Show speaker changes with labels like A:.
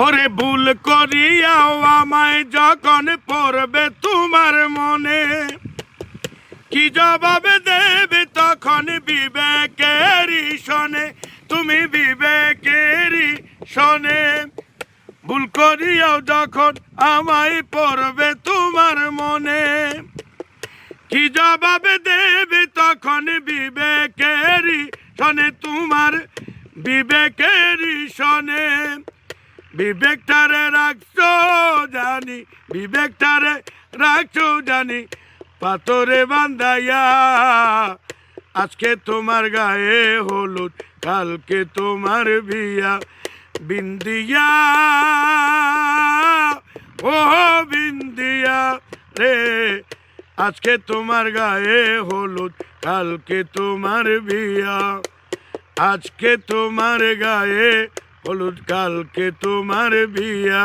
A: ওরে ভুল করিয়াও আমায় যখন পড়বে তোমার মনে, কি জবাব দেবে তখন বিবেকেরই শোনে, তুমি বিবেকেরই শোনে। ভুল করিয়াও যখন আমায় পড়বে তোমার মনে, কি জবাব দেবে তখন বিবেকেরই শোনে, তোমার বিবেকেরই শোনে। বিবেকটারে রাখছো জানি, বিবেকটারে রাখছো জানি পাথরে বান্ধাইয়া। আজকে তোমার গায়ে হলুদ, কালকে তোমার বিয়া। বিন্দিয়া ও বিন্দিয়া রে, আজকে তোমার গায়ে হলুদ, কালকে তোমার বিয়া। আজকে তোমার গায়ে হলুদ, কালকে তোমার বিয়া।